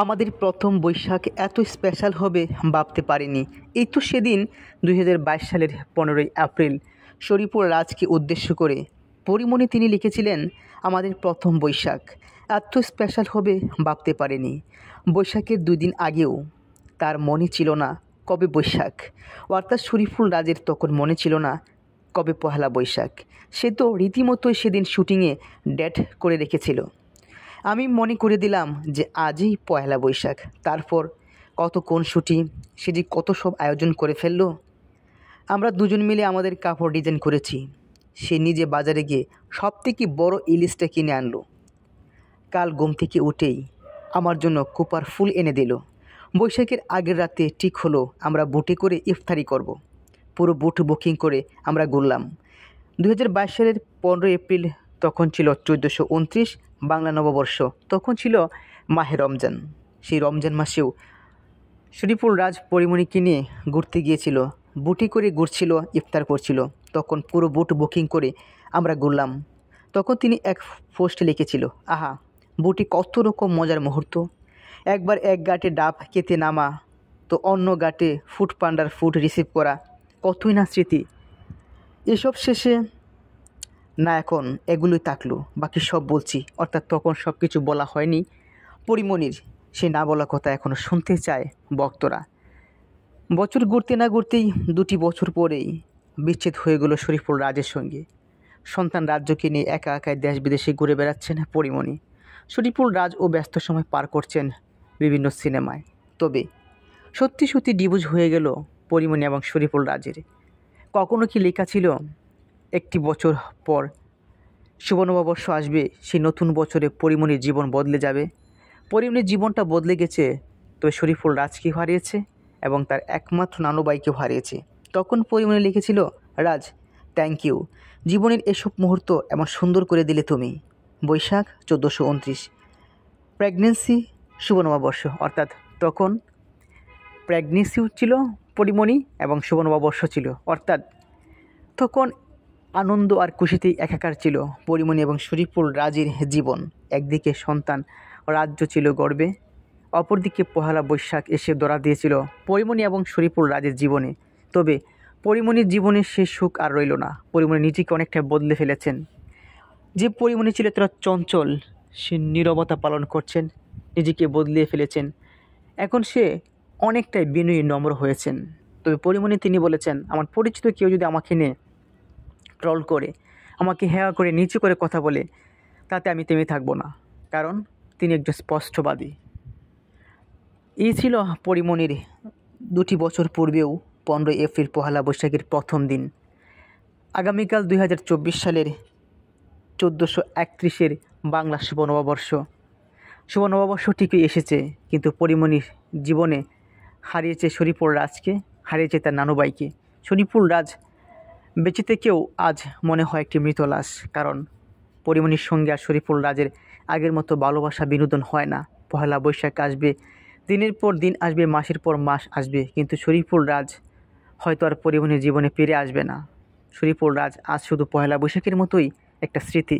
আমাদের প্রথম বৈশাখ এত স্পেশাল হবে ভাবতে পারিনি। এই তো সেদিন 2022 সালের 15ই এপ্রিল শরীফুল রাজকে উদ্দেশ্য করে পরীমনি তিনি লিখেছিলেন, আমাদের প্রথম বৈশাখ এত স্পেশাল হবে ভাবতে পারিনি। বৈশাখের 2 দিন আগেও তার মনে ছিল না কবে বৈশাখ, অর্থাৎ শরীফুল রাজের তখন মনে ছিল না কবে পহেলা বৈশাখ। সে তো রীতিমতোই সেদিন শুটিংয়ে ডেট করে রেখেছিল। আমি মনে করে দিলাম যে আজই পয়লা বৈশাখ। তারপর কত কোন শুটিং, সে যে কত সব আয়োজন করে ফেললো। আমরা দুজন মিলে আমাদের কাপড় ডিজাইন করেছি। সে নিজে বাজারে গিয়ে সবথেকে বড় ইলিশটা কিনে আনলো। কাল ঘুম থেকে উঠেই আমার জন্য কোপার ফুল এনে দিল। বৈশাখের আগের রাতে ঠিক হলো আমরা বোটে করে ইফতারি করব। পুরো বোট বুকিং করে আমরা ঘুরলাম। 2022 সালের 15 এপ্রিল তখন ছিল 1429 বাংলা নববর্ষ। তখন ছিল মাহে রমজান। সেই রমজান মাসেও শরীফুল রাজ পরীমনিকে নিয়ে ঘুরতে গিয়েছিল। বুটে করে ঘুরছিল, ইফতার করছিল। তখন পুরো বুট বুকিং করে আমরা ঘুরলাম। তখন তিনি এক পোস্টে লিখেছিল, আহা বুটে কত রকম মজার মুহূর্ত। একবার এক ঘাটে ডাব খেতে নামা, তো অন্য ঘাটে ফুড পান্ডার ফুড রিসিভ করা, কতই না স্মৃতি। এসব শেষে না এখন এগুলোই থাকলো, বাকি সব বলছি। অর্থাৎ তখন সব কিছু বলা হয়নি পরীমনির, সে না বলা কথা এখনও শুনতে চায় ভক্তরা। বছর ঘুরতে না ঘুরতেই 2টি বছর পরেই বিচ্ছেদ হয়ে গেল শরীফুল রাজের সঙ্গে। সন্তান রাজ্যকে নিয়ে একা একাই দেশ বিদেশে ঘুরে বেড়াচ্ছেন পরীমনি। শরীফুল রাজও ব্যস্ত সময় পার করছেন বিভিন্ন সিনেমায়। তবে সত্যি সত্যি ডিভোর্স হয়ে গেল পরীমনি এবং শরীফুল রাজের। কখনো কি লেখা ছিল একটি বছর পর শুভ নববর্ষ আসবে, সেই নতুন বছরে পরীমনির জীবন বদলে যাবে? পরীমনির জীবনটা বদলে গেছে, তবে শরীফুল রাজকে হারিয়েছে এবং তার একমাত্র নানু ভাইকেও হারিয়েছে। তখন পরীমনি লিখেছিল, রাজ থ্যাংক ইউ, জীবনের এসব মুহূর্ত এমন সুন্দর করে দিলে তুমি। বৈশাখ 1429, প্রেগনেন্সি, শুভ নববর্ষ। অর্থাৎ তখন প্রেগনেন্সিও ছিল পরীমনি এবং শুভ নববর্ষ ছিল। অর্থাৎ তখন আনন্দ আর খুশিতেই একাকার ছিল পরীমনি এবং শরীফুল রাজের জীবন। একদিকে সন্তান, রাজ্য ছিল গর্বে, অপরদিকে পহেলা বৈশাখ এসে ধরা দিয়েছিল পরীমনি এবং শরীফুল রাজের জীবনে। তবে পরীমনির জীবনে সে সুখ আর রইল না। পরীমনি নিজেকে অনেকটা বদলে ফেলেছেন। যে পরীমনি ছিল তারা চঞ্চল, সে নীরবতা পালন করছেন, নিজেকে বদলিয়ে ফেলেছেন। এখন সে অনেকটাই বিনয়ী, নম্র হয়েছেন। তবে পরীমনি তিনি বলেছেন, আমার পরিচিত কেউ যদি আমাকে নিয়ে ট্রল করে, আমাকে হেয় করে, নিচু করে কথা বলে, তাতে আমি থেমে থাকবো না, কারণ তিনি একজন স্পষ্টবাদী। এই ছিল পরীমনির 2টি বছর পূর্বেও 15 এপ্রিল পহেলা বৈশাখের প্রথম দিন। আগামীকাল 2024 সালের 1431 বাংলা শুভ নববর্ষ। শুভ নববর্ষ ঠিকই এসেছে, কিন্তু পরীমনির জীবনে হারিয়েছে শরীফুল রাজকে, হারিয়েছে তার নানু ভাইকে। শরীফুল রাজ বেঁচে থেকেও আজ মনে হয় একটি মৃত লাশ, কারণ পরীমনির সঙ্গে আর শরীফুল রাজের আগের মতো ভালোবাসা বিনোদন হয় না। পহেলা বৈশাখ আসবে, দিনের পর দিন আসবে, মাসের পর মাস আসবে, কিন্তু শরীফুল রাজ হয়তো আর পরীমনির জীবনে ফিরে আসবে না। শরীফুল রাজ আজ শুধু পহেলা বৈশাখের মতোই একটা স্মৃতি।